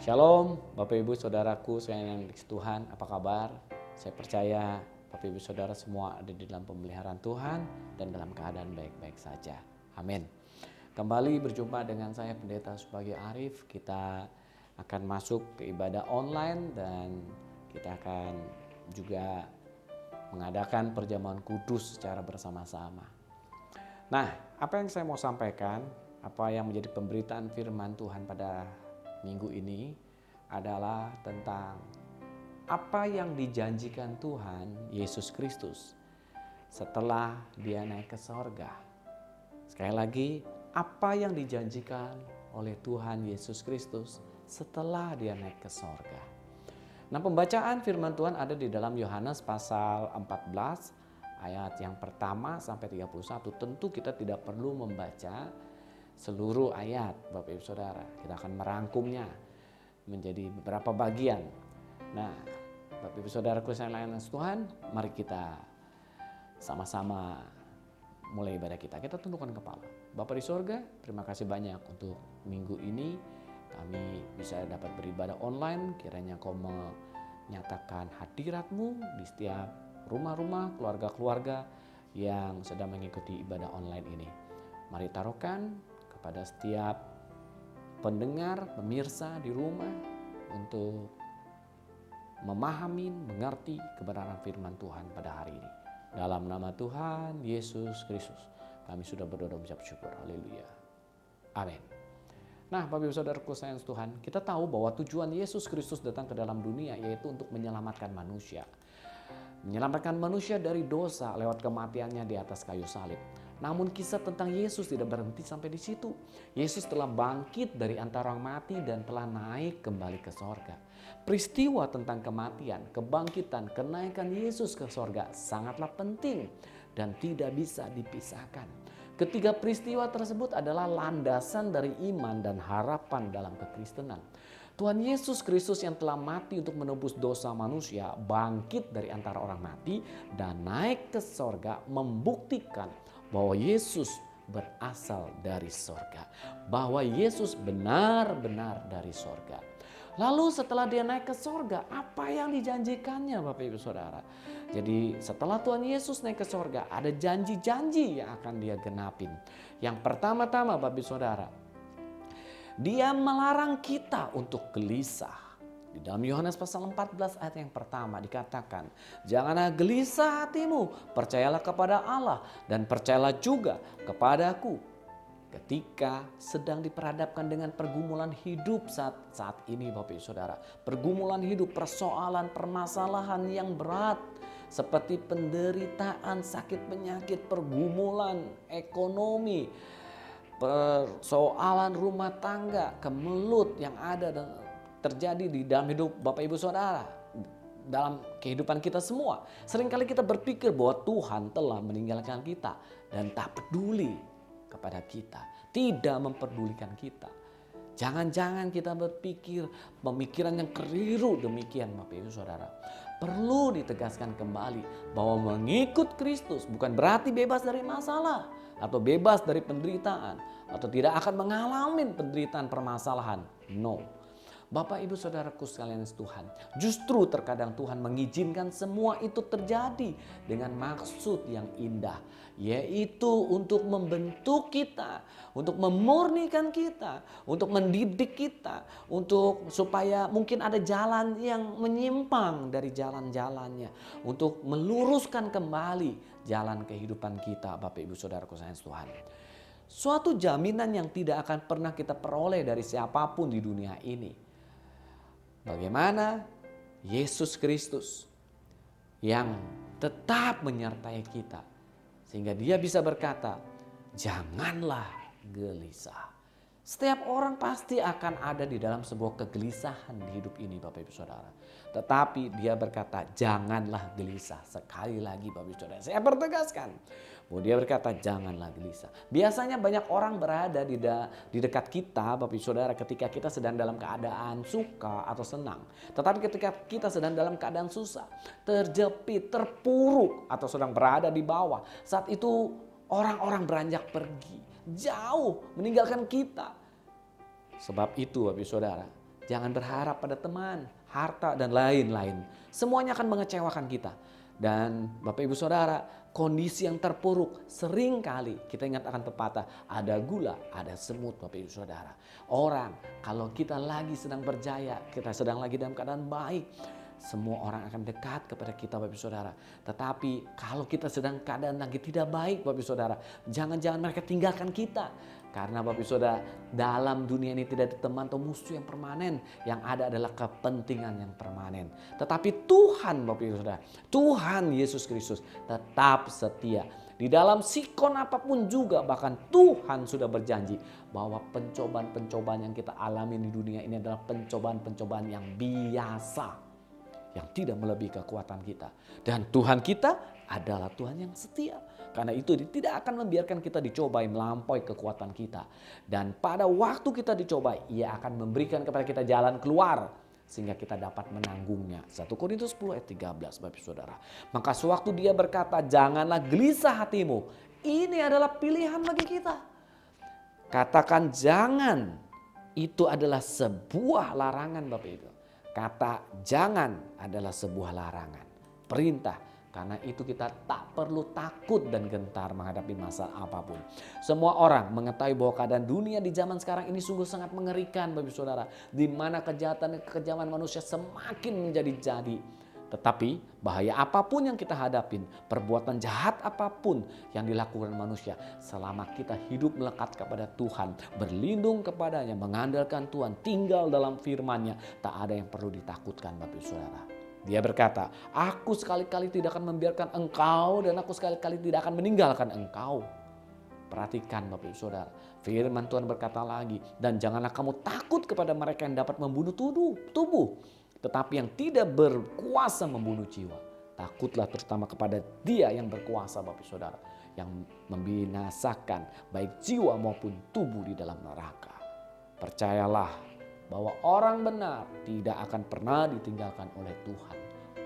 Shalom Bapak Ibu Saudaraku yang dikasihi Tuhan, apa kabar? Saya percaya Bapak Ibu Saudara semua ada di dalam pemeliharaan Tuhan dan dalam keadaan baik-baik saja. Amin. Kembali berjumpa dengan saya Pendeta Subagio Arif. Kita akan masuk ke ibadah online dan kita akan juga mengadakan perjamuan kudus secara bersama-sama. Nah, apa yang saya mau sampaikan, apa yang menjadi pemberitaan firman Tuhan pada minggu ini adalah tentang apa yang dijanjikan Tuhan Yesus Kristus setelah dia naik ke sorga. Sekali lagi, apa yang dijanjikan oleh Tuhan Yesus Kristus setelah dia naik ke sorga. Nah, pembacaan firman Tuhan ada di dalam Yohanes pasal 14 ayat yang pertama sampai 31. Tentu kita tidak perlu membaca seluruh ayat Bapak Ibu Saudara. Kita akan merangkumnya menjadi beberapa bagian. Nah, Bapak Ibu Saudaraku yang lain Tuhan, mari kita sama-sama mulai ibadah kita. Kita tundukkan kepala. Bapak di sorga, terima kasih banyak untuk minggu ini kami bisa dapat beribadah online. Kiranya Kau menyatakan hadirat-Mu di setiap rumah-rumah, keluarga-keluarga yang sedang mengikuti ibadah online ini. Mari taruhkan pada setiap pendengar, pemirsa di rumah untuk memahami, mengerti kebenaran firman Tuhan pada hari ini. Dalam nama Tuhan Yesus Kristus, kami sudah berdoa dan mengucap syukur. Haleluya. Amin. Nah, Bapak Ibu Saudaraku sayang Tuhan, kita tahu bahwa tujuan Yesus Kristus datang ke dalam dunia yaitu untuk menyelamatkan manusia. Menyelamatkan manusia dari dosa lewat kematiannya di atas kayu salib. Namun kisah tentang Yesus tidak berhenti sampai di situ. Yesus telah bangkit dari antara orang mati dan telah naik kembali ke sorga. Peristiwa tentang kematian, kebangkitan, kenaikan Yesus ke sorga sangatlah penting dan tidak bisa dipisahkan. Ketiga peristiwa tersebut adalah landasan dari iman dan harapan dalam kekristenan. Tuhan Yesus Kristus yang telah mati untuk menebus dosa manusia, bangkit dari antara orang mati dan naik ke sorga membuktikan bahwa Yesus berasal dari sorga. Bahwa Yesus benar-benar dari sorga. Lalu setelah dia naik ke sorga, apa yang dijanjikannya Bapak Ibu Saudara? Jadi setelah Tuhan Yesus naik ke sorga, ada janji-janji yang akan dia genapin. Yang pertama-tama Bapak Ibu Saudara, dia melarang kita untuk gelisah. Di dalam Yohanes pasal 14 ayat yang pertama dikatakan, janganlah gelisah hatimu, percayalah kepada Allah dan percayalah juga kepadaku. Ketika sedang diperhadapkan dengan pergumulan hidup saat ini Bapak Ibu Saudara. Pergumulan hidup, persoalan, permasalahan yang berat. Seperti penderitaan, sakit penyakit, pergumulan, ekonomi, persoalan rumah tangga, kemelut yang ada dan terjadi di dalam hidup Bapak Ibu Saudara, dalam kehidupan kita semua. Seringkali kita berpikir bahwa Tuhan telah meninggalkan kita dan tak peduli kepada kita, tidak memperdulikan kita. Jangan-jangan kita berpikir pemikiran yang keliru demikian Bapak Ibu Saudara. Perlu ditegaskan kembali bahwa mengikut Kristus bukan berarti bebas dari masalah atau bebas dari penderitaan atau tidak akan mengalami penderitaan permasalahan. No. Bapak Ibu Saudaraku sekalian Tuhan, justru terkadang Tuhan mengizinkan semua itu terjadi dengan maksud yang indah, yaitu untuk membentuk kita, untuk memurnikan kita, untuk mendidik kita, untuk supaya mungkin ada jalan yang menyimpang dari jalan-jalannya, untuk meluruskan kembali jalan kehidupan kita, Bapak Ibu Saudaraku sekalian Tuhan. Suatu jaminan yang tidak akan pernah kita peroleh dari siapapun di dunia ini. Bagaimana Yesus Kristus yang tetap menyertai kita sehingga dia bisa berkata, janganlah gelisah. Setiap orang pasti akan ada di dalam sebuah kegelisahan di hidup ini Bapak Ibu Saudara. Tetapi dia berkata janganlah gelisah. Sekali lagi Bapak Ibu Saudara, saya pertegaskan. Dia berkata janganlah gelisah. Biasanya banyak orang berada di dekat kita Bapak Ibu Saudara ketika kita sedang dalam keadaan suka atau senang. Tetapi ketika kita sedang dalam keadaan susah, terjepit, terpuruk atau sedang berada di bawah. Saat itu orang-orang beranjak pergi, jauh meninggalkan kita. Sebab itu Bapak Ibu Saudara, Jangan berharap pada teman, harta, dan lain-lain. Semuanya akan mengecewakan kita. Dan Bapak Ibu Saudara, kondisi yang terpuruk sering kali kita ingat akan pepatah, ada gula, ada semut Bapak Ibu Saudara. Orang kalau kita lagi sedang berjaya, kita sedang lagi dalam keadaan baik, semua orang akan dekat kepada kita Bapak Ibu Saudara. Tetapi kalau kita sedang keadaan lagi tidak baik Bapak Ibu Saudara, jangan-jangan mereka tinggalkan kita. Karena Bapak Ibu Saudara, dalam dunia ini tidak ada teman atau musuh yang permanen. Yang ada adalah kepentingan yang permanen. Tetapi Tuhan Bapak Ibu Saudara, Tuhan Yesus Kristus tetap setia. Di dalam sikon apapun juga, bahkan Tuhan sudah berjanji bahwa pencobaan-pencobaan yang kita alami di dunia ini adalah pencobaan-pencobaan yang biasa, yang tidak melebihi kekuatan kita. Dan Tuhan kita adalah Tuhan yang setia. Karena itu dia tidak akan membiarkan kita dicobai melampaui kekuatan kita. Dan pada waktu kita dicobai, Ia akan memberikan kepada kita jalan keluar sehingga kita dapat menanggungnya. 1 Korintus 10 ayat 13 Bapak Saudara. Maka sewaktu Dia berkata, janganlah gelisah hatimu. Ini adalah pilihan bagi kita. Katakan jangan, itu adalah sebuah larangan Bapak Ibu. Kata jangan adalah sebuah larangan, perintah. Karena itu kita tak perlu takut dan gentar menghadapi masalah apapun. Semua orang mengetahui bahwa keadaan dunia di zaman sekarang ini sungguh sangat mengerikan Bapak Saudara. Di mana kejahatan dan kekejaman manusia semakin menjadi-jadi. Tetapi bahaya apapun yang kita hadapin, perbuatan jahat apapun yang dilakukan manusia, selama kita hidup melekat kepada Tuhan, berlindung kepadanya, mengandalkan Tuhan, tinggal dalam firman-Nya, tak ada yang perlu ditakutkan Bapak Saudara. Dia berkata, aku sekali-kali tidak akan membiarkan engkau dan aku sekali-kali tidak akan meninggalkan engkau. Perhatikan Bapak Ibu Saudara, firman Tuhan berkata lagi, dan janganlah kamu takut kepada mereka yang dapat membunuh tubuh, tetapi yang tidak berkuasa membunuh jiwa. Takutlah terutama kepada Dia yang berkuasa Bapak Ibu Saudara, yang membinasakan baik jiwa maupun tubuh di dalam neraka. Percayalah bahwa orang benar tidak akan pernah ditinggalkan oleh Tuhan.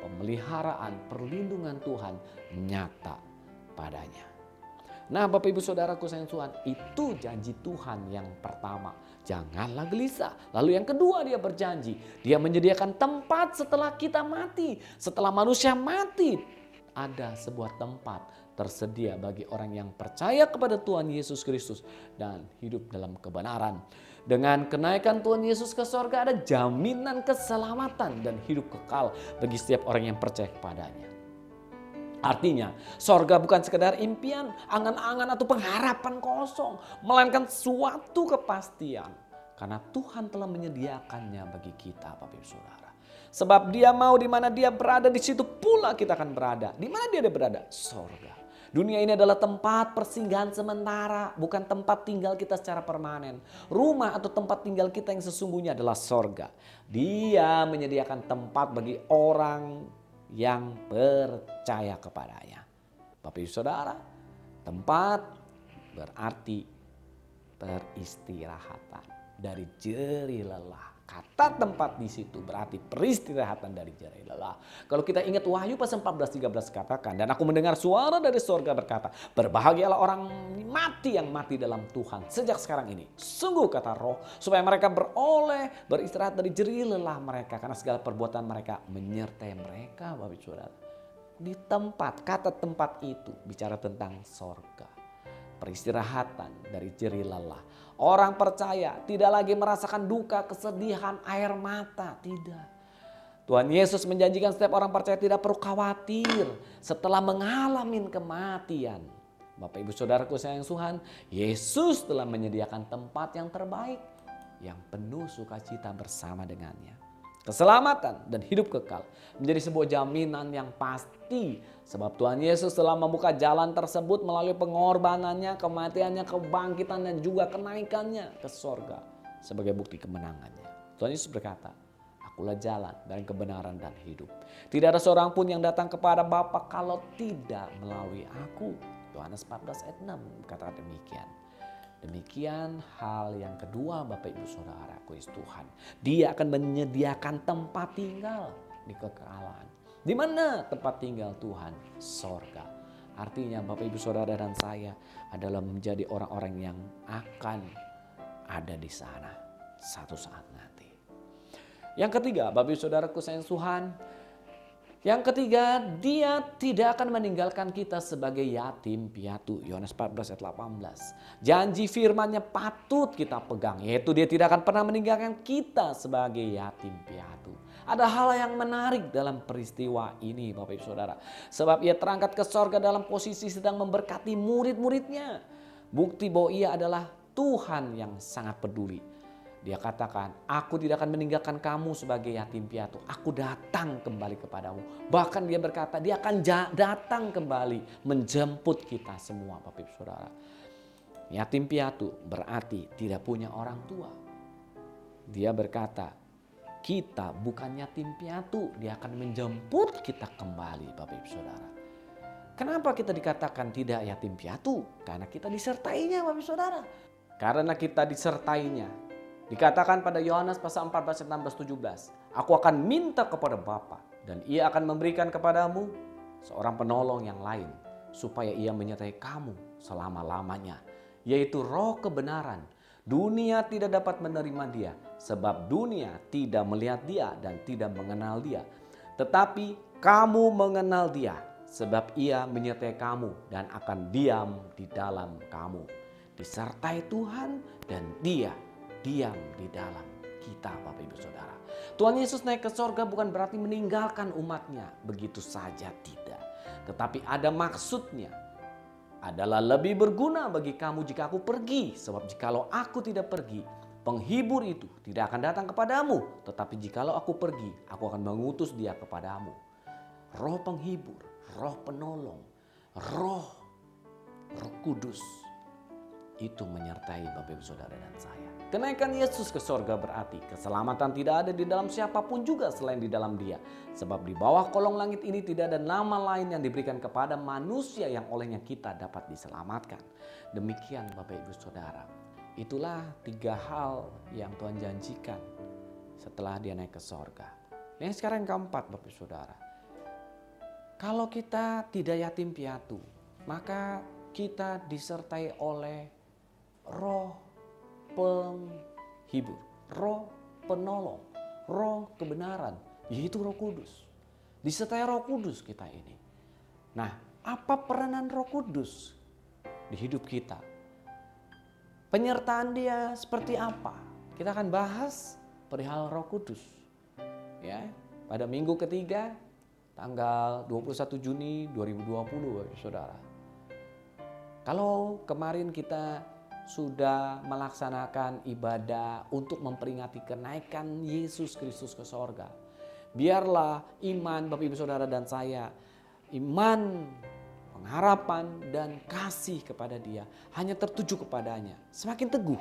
Pemeliharaan, perlindungan Tuhan nyata padanya. Nah Bapak Ibu Saudaraku sayang Tuhan, itu janji Tuhan yang pertama. Janganlah gelisah. Lalu yang kedua Dia berjanji, Dia menyediakan tempat setelah kita mati. Setelah manusia mati, ada sebuah tempat tersedia bagi orang yang percaya kepada Tuhan Yesus Kristus dan hidup dalam kebenaran. Dengan kenaikan Tuhan Yesus ke sorga ada jaminan keselamatan dan hidup kekal bagi setiap orang yang percaya kepadanya. Artinya sorga bukan sekedar impian, angan-angan atau pengharapan kosong, melainkan suatu kepastian. Karena Tuhan telah menyediakannya bagi kita Bapak Ibu Saudara. Sebab Dia mau di mana Dia berada, di situ pula kita akan berada. Di mana Dia berada? Sorga. Dunia ini adalah tempat persinggahan sementara, bukan tempat tinggal kita secara permanen. Rumah atau tempat tinggal kita yang sesungguhnya adalah sorga. Dia menyediakan tempat bagi orang yang percaya kepadanya. Bapak Ibu Saudara, tempat berarti peristirahatan dari jerih lelah. Kata tempat di situ berarti peristirahatan dari jerih lelah. Kalau kita ingat Wahyu pasal 14:13 katakan, dan aku mendengar suara dari sorga berkata, berbahagialah orang mati yang mati dalam Tuhan sejak sekarang ini. Sungguh kata Roh, supaya mereka beroleh beristirahat dari jerih lelah mereka, karena segala perbuatan mereka menyertai mereka. Bapak Saudara, di tempat, kata tempat itu bicara tentang sorga. Peristirahatan dari jerih lelah. Orang percaya tidak lagi merasakan duka, kesedihan, air mata. Tidak. Tuhan Yesus menjanjikan setiap orang percaya tidak perlu khawatir setelah mengalami kematian. Bapak Ibu Saudaraku sayang Tuhan, Yesus telah menyediakan tempat yang terbaik, yang penuh sukacita bersama dengannya. Keselamatan dan hidup kekal menjadi sebuah jaminan yang pasti. Sebab Tuhan Yesus telah membuka jalan tersebut melalui pengorbanannya, kematiannya, kebangkitannya, dan juga kenaikannya ke sorga sebagai bukti kemenangannya. Tuhan Yesus berkata, akulah jalan dan kebenaran dan hidup. Tidak ada seorang pun yang datang kepada Bapa kalau tidak melalui aku. Yohanes 14 ayat 6 katakan demikian. Demikian hal yang kedua Bapak Ibu Saudaraku Tuhan. Dia akan menyediakan tempat tinggal di kekekalan. Di mana tempat tinggal Tuhan? Sorga. Artinya Bapak Ibu Saudara dan saya adalah menjadi orang-orang yang akan ada di sana satu saat nanti. Yang ketiga, Bapak Ibu Saudaraku sayang Tuhan, yang ketiga, dia tidak akan meninggalkan kita sebagai yatim piatu. Yohanes 14 ayat 18. Janji firman-Nya patut kita pegang, yaitu dia tidak akan pernah meninggalkan kita sebagai yatim piatu. Ada hal yang menarik dalam peristiwa ini Bapak Ibu Saudara. Sebab ia terangkat ke sorga dalam posisi sedang memberkati murid-muridnya. Bukti bahwa ia adalah Tuhan yang sangat peduli. Dia katakan, aku tidak akan meninggalkan kamu sebagai yatim piatu. Aku datang kembali kepadamu. Bahkan dia berkata, dia akan datang kembali menjemput kita semua Bapak Ibu Saudara. Yatim piatu berarti tidak punya orang tua. Dia berkata, kita bukan yatim piatu. Dia akan menjemput kita kembali Bapak Ibu Saudara. Kenapa kita dikatakan tidak yatim piatu? Karena kita disertainya Bapak Ibu Saudara. Karena kita disertainya. Dikatakan pada Yohanes pasal 14 ayat 16-17, aku akan minta kepada Bapa dan ia akan memberikan kepadamu seorang penolong yang lain supaya ia menyertai kamu selama-lamanya, yaitu Roh kebenaran. Dunia tidak dapat menerima dia sebab dunia tidak melihat dia dan tidak mengenal dia. Tetapi kamu mengenal dia sebab ia menyertai kamu dan akan diam di dalam kamu. Disertai Tuhan dan dia diam di dalam kita Bapak Ibu Saudara. Tuhan Yesus naik ke sorga bukan berarti meninggalkan umatnya begitu saja, tidak. Tetapi ada maksudnya. Adalah lebih berguna bagi kamu jika aku pergi. Sebab jikalau aku tidak pergi, penghibur itu tidak akan datang kepadamu. Tetapi jikalau aku pergi, aku akan mengutus dia kepadamu. Roh penghibur, roh penolong, roh Kudus itu menyertai Bapak Ibu Saudara dan saya. Kenaikan Yesus ke sorga berarti keselamatan tidak ada di dalam siapapun juga selain di dalam Dia. Sebab di bawah kolong langit ini tidak ada nama lain yang diberikan kepada manusia yang olehnya kita dapat diselamatkan. Demikian Bapak Ibu Saudara. Itulah 3 hal yang Tuhan janjikan setelah Dia naik ke sorga. Yang sekarang yang keempat Bapak Ibu Saudara. Kalau kita tidak yatim piatu, maka kita disertai oleh roh penghibur, roh penolong, roh kebenaran, yaitu Roh Kudus. Disertai Roh Kudus kita ini. Nah, apa peranan Roh Kudus di hidup kita? Penyertaan dia seperti apa? Kita akan bahas perihal Roh Kudus. Ya, pada minggu ketiga, tanggal 21 Juni 2020, Saudara. Kalau kemarin kita sudah melaksanakan ibadah untuk memperingati kenaikan Yesus Kristus ke sorga. Biarlah iman Bapak Ibu Saudara dan saya, iman, pengharapan dan kasih kepada Dia hanya tertuju kepadanya. Semakin teguh.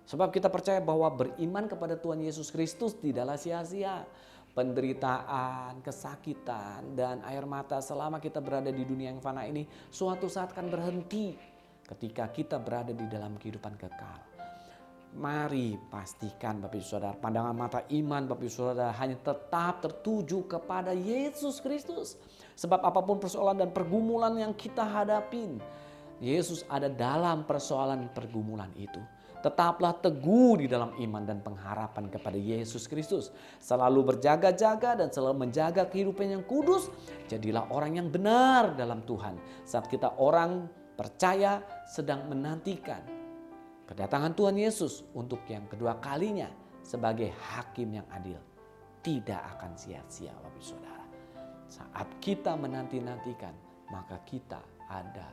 Sebab kita percaya bahwa beriman kepada Tuhan Yesus Kristus tidaklah sia-sia. Penderitaan, kesakitan dan air mata selama kita berada di dunia yang fana ini suatu saat akan berhenti. Ketika kita berada di dalam kehidupan kekal. Mari pastikan Bapak Ibu Saudara, pandangan mata iman Bapak Ibu Saudara hanya tetap tertuju kepada Yesus Kristus. Sebab apapun persoalan dan pergumulan yang kita hadapin, Yesus ada dalam persoalan pergumulan itu. Tetaplah teguh di dalam iman dan pengharapan kepada Yesus Kristus. Selalu berjaga-jaga dan selalu menjaga kehidupan yang kudus. Jadilah orang yang benar dalam Tuhan. Saat kita orang percaya sedang menantikan kedatangan Tuhan Yesus untuk yang kedua kalinya sebagai hakim yang adil. Tidak akan sia-sia Bapak Saudara. Saat kita menanti-nantikan, maka kita ada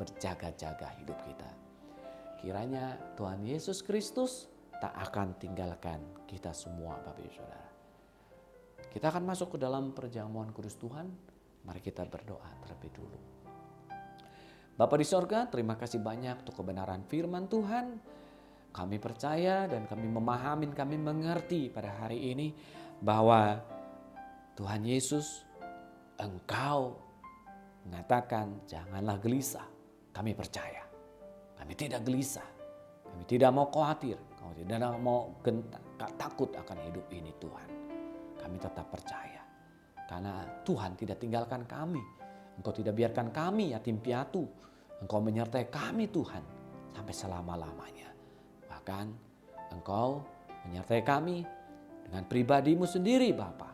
berjaga-jaga hidup kita. Kiranya Tuhan Yesus Kristus tak akan tinggalkan kita semua Bapak Saudara. Kita akan masuk ke dalam perjamuan kudus Tuhan. Mari kita berdoa terlebih dulu. Bapa di sorga, terima kasih banyak untuk kebenaran firman Tuhan. Kami percaya dan kami memahami, kami mengerti pada hari ini bahwa Tuhan Yesus, Engkau mengatakan janganlah gelisah. Kami percaya, kami tidak gelisah, kami tidak mau khawatir, kami tidak mau takut akan hidup ini Tuhan. Kami tetap percaya karena Tuhan tidak tinggalkan kami. Engkau tidak biarkan kami yatim piatu. Engkau menyertai kami Tuhan sampai selama-lamanya. Bahkan Engkau menyertai kami dengan pribadimu sendiri Bapa,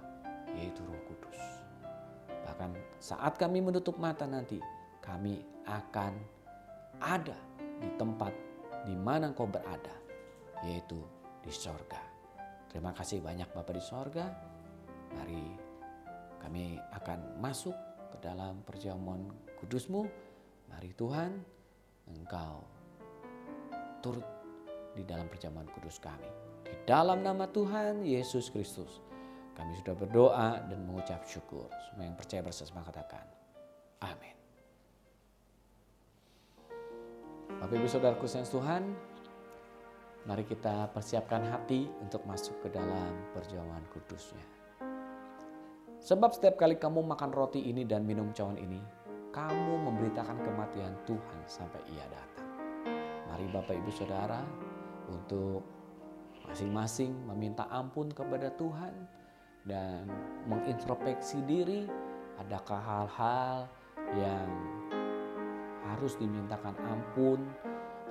yaitu Roh Kudus. Bahkan saat kami menutup mata nanti, kami akan ada di tempat di mana Engkau berada, yaitu di sorga. Terima kasih banyak Bapa di sorga. Mari kami akan masuk ke dalam perjamuan kudus-Mu. Mari Tuhan, Engkau turut di dalam perjamuan kudus kami. Di dalam nama Tuhan Yesus Kristus, kami sudah berdoa dan mengucap syukur. Semua yang percaya bersama katakan, amin. Bapak Ibu Saudaraku sekalian Tuhan, mari kita persiapkan hati untuk masuk ke dalam perjamuan kudus-Nya. Sebab setiap kali kamu makan roti ini dan minum cawan ini, kamu memberitakan kematian Tuhan sampai Ia datang. Mari Bapak Ibu Saudara untuk masing-masing meminta ampun kepada Tuhan dan mengintrospeksi diri, adakah hal-hal yang harus dimintakan ampun,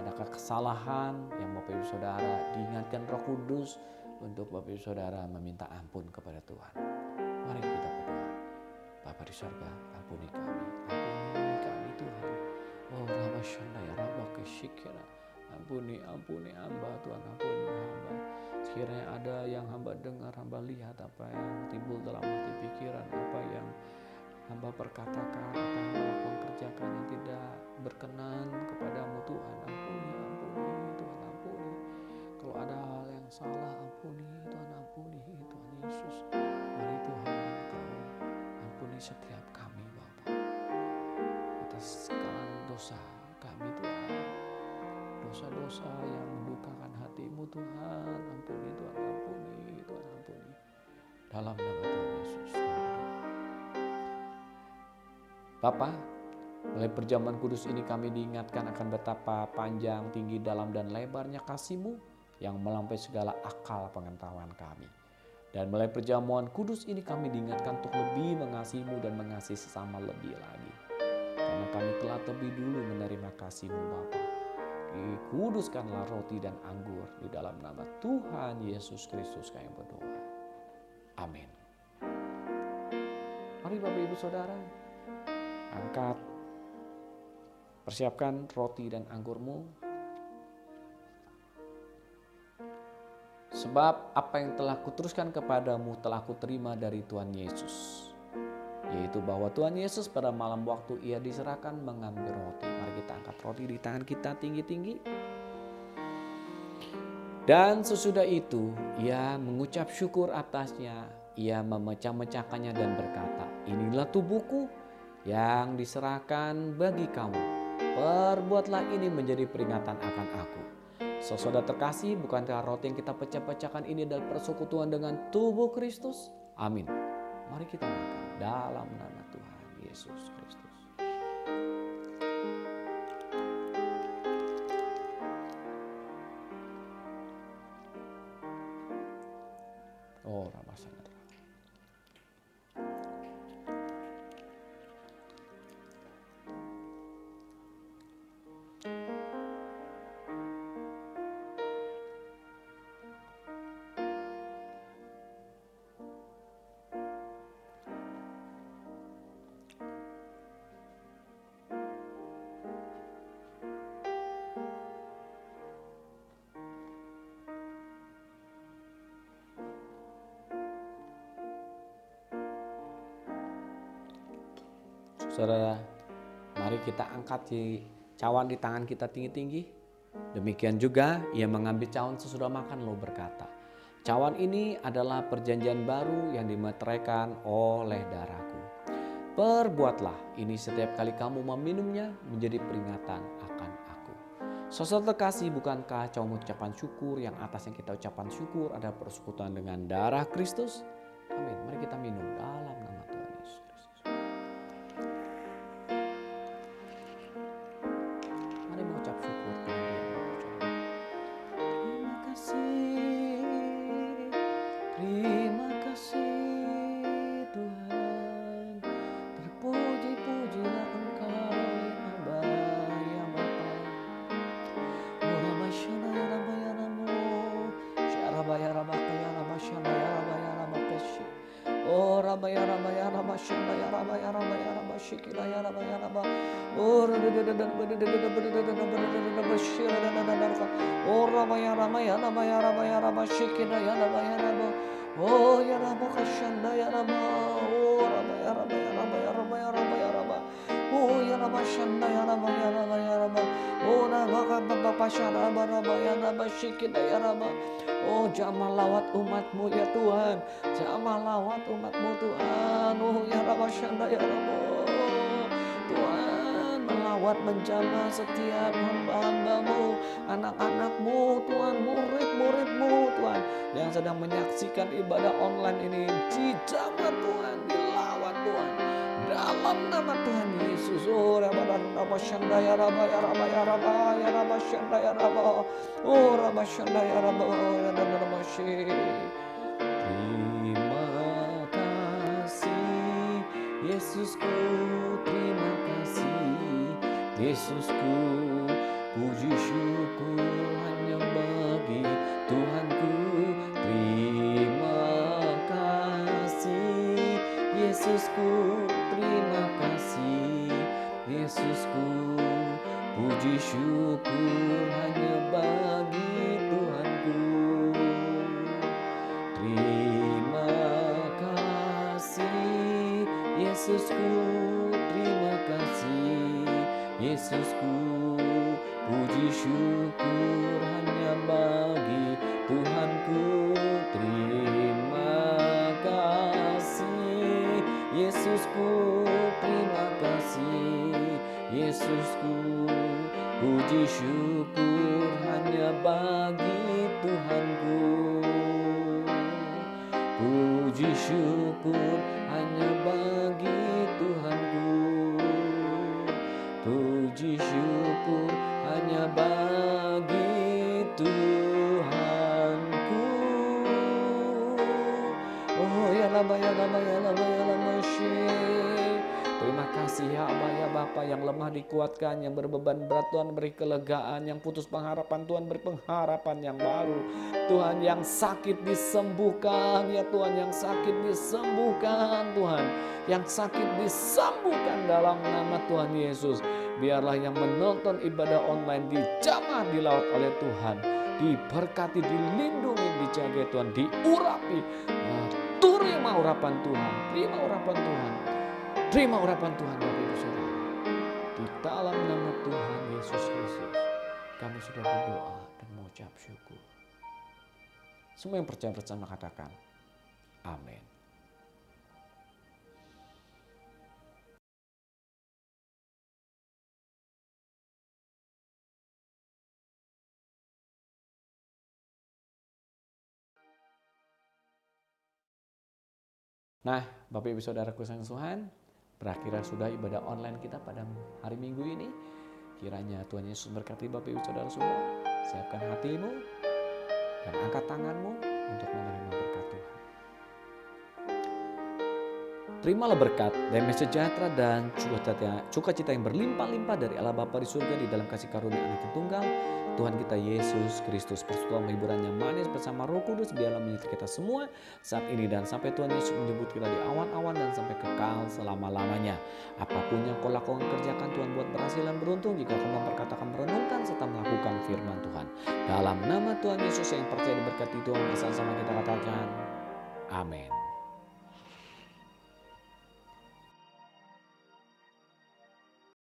adakah kesalahan yang Bapak Ibu Saudara diingatkan Roh Kudus untuk Bapak Ibu Saudara meminta ampun kepada Tuhan. Mari kita berdoa. Bapa di surga, ampuni kami Tuhan. Oh Rabbashana ya Rabbakashikira. Ampuni hamba Tuhan, ampuni hamba. Sekiranya ada yang hamba dengar, hamba lihat apa yang timbul dalam hati pikiran, apa yang hamba perkatakan, apa yang hamba lakukan kerjakan yang tidak berkenan kepadamu Tuhan. Ampuni Tuhan, ampuni. Kalau ada hal yang salah, ampuni Tuhan, ampuni Tuhan Yesus. Mari Tuhan Engkau ampuni setiap kami Bapa atas segala dosa kami Tuhan. Dosa-dosa yang mendukakan hati-Mu Tuhan, ampuni Tuhan, ampuni Tuhan, ampuni. Dalam nama Tuhan Yesus. Bapa, melalui perjamuan kudus ini kami diingatkan akan betapa panjang, tinggi, dalam, dan lebarnya kasih-Mu yang melampaui segala akal pengetahuan kami. Dan melalui perjamuan kudus ini kami diingatkan untuk lebih mengasihi-Mu dan mengasihi sesama lebih lagi. Karena kami telah lebih dulu menerima kasih-Mu Bapa. Dikuduskanlah roti dan anggur di dalam nama Tuhan Yesus Kristus kami berdoa. Amin. Mari Bapak Ibu Saudara, angkat, persiapkan roti dan anggurmu. Sebab apa yang telah kuteruskan kepadamu telah kuterima dari Tuhan Yesus. Yaitu bahwa Tuhan Yesus pada malam waktu Ia diserahkan mengambil roti. Mari kita angkat roti di tangan kita tinggi-tinggi. Dan sesudah itu Ia mengucap syukur atasnya. Ia memecah-mecahkannya dan berkata, inilah tubuhku yang diserahkan bagi kamu. Perbuatlah ini menjadi peringatan akan aku. Saudara terkasih, bukankah roti yang kita pecah-pecahkan ini adalah persekutuan dengan tubuh Kristus? Amin. Mari kita makan dalam nama Tuhan Yesus Kristus. Oh, Rabbashana. Saudara, mari kita angkat cawan di tangan kita tinggi-tinggi. Demikian juga Ia mengambil cawan sesudah makan lalu berkata, cawan ini adalah perjanjian baru yang dimeteraikan oleh darahku. Perbuatlah ini setiap kali kamu meminumnya menjadi peringatan akan aku. Saudara terkasih, bukankah cawan ucapan syukur yang atasnya kita ucapan syukur ada persekutuan dengan darah Kristus? Amin. Mari kita minum dalam nama Tuhan Yesus Kristus. Mari mengucap syukur kepada Dia. Terima kasih, terima kasih Tuhan. Terpuji-pujilah Engkau ya Aba ya Bapa. Oh Rabbashana ya Rabba ya Namo, Syaraba ya Rabaka ya Rabbashana ya Rabba. raba ya raba ya raba shikila ya raba ya raba. Oh raba ya raba ya raba ya raba ya raba shikila ya raba ya raba. Oh ya raba kashanda ya raba. Oh raba ya raba ya raba ya raba ya raba ya raba. Oh ya raba shanda ya raba ya raba ya raba. Oh raba bapa shanda raba ya raba shikila ya raba. Oh jamah lawat umatmu ya Tuhan. Jamah lawat umatmu Tuhan. Oh ya raba shanda ya raba. Tuhan melawat menjamah setiap hamba-hambamu, anak-anakmu Tuhan, murid-muridmu Tuhan, yang sedang menyaksikan ibadah online ini. Dijamah Tuhan, dilawat Tuhan, dalam nama Tuhan Yesus. Oh raba shanda ya raba ya raba ya raba ya raba shanda ya raba. Oh raba shanda ya raba ya raba shi. Terima kasih Yesusku, terima kasih Yesusku, puji syukur hanya bagi Tuhanku. Terima kasih Yesusku, terima kasih Yesusku, puji syukur hanya bagi Tuhanku. Terima kasih Yesusku, terima kasih Yesusku, puji syukur hanya bagi Tuhanku. Terima kasih Yesusku, terima kasih Yesusku, puji syukur hanya bagi Tuhanku. Puji syukur hanya bagi Tuhanku. Puji syukur hanya bagi Tuhanku. Oh ya lama ya lama ya lama ya lama syih. Terima kasih ya Abah ya Bapa, yang lemah dikuatkan, yang berbeban berat Tuhan beri kelegaan, yang putus pengharapan Tuhan beri pengharapan yang baru. Tuhan, yang sakit disembuhkan ya Tuhan, yang sakit disembuhkan Tuhan, yang sakit disembuhkan dalam nama Tuhan Yesus. Biarlah yang menonton ibadah online dijamah dilawat oleh Tuhan, diberkati, dilindungi, dijaga Tuhan, diurapi. Terima urapan Tuhan, terima urapan Tuhan. Terima urapan Tuhan Bapak Ibu Saudara. Di dalam nama Tuhan Yesus Kristus kami sudah berdoa dan mengucap syukur. Semua yang percaya bersama katakan amin. Nah, Bapak Ibu Saudaraku sayang Tuhan, berakhirnya sudah ibadah online kita pada hari Minggu ini. Kiranya Tuhan Yesus berkati Bapak Ibu Saudara semua. Siapkan hatimu dan angkat tanganmu untuk menerima berkat Tuhan. Terimalah berkat, damai sejahtera dan sukacita yang berlimpah-limpah dari Allah Bapa di surga di dalam kasih karunia Anak yang tunggal, Tuhan kita Yesus Kristus. Persekutuan hiburan yang manis bersama Roh Kudus biarlah menyertai kita semua saat ini dan sampai Tuhan Yesus menjemput kita di awan-awan dan sampai kekal selama-lamanya. Apapun yang kau lakukan kerjakan Tuhan buat berhasil dan beruntung jika kau memperkatakan, merenungkan serta melakukan firman Tuhan. Dalam nama Tuhan Yesus yang percaya diberkati Tuhan bersama-sama kita katakan amin.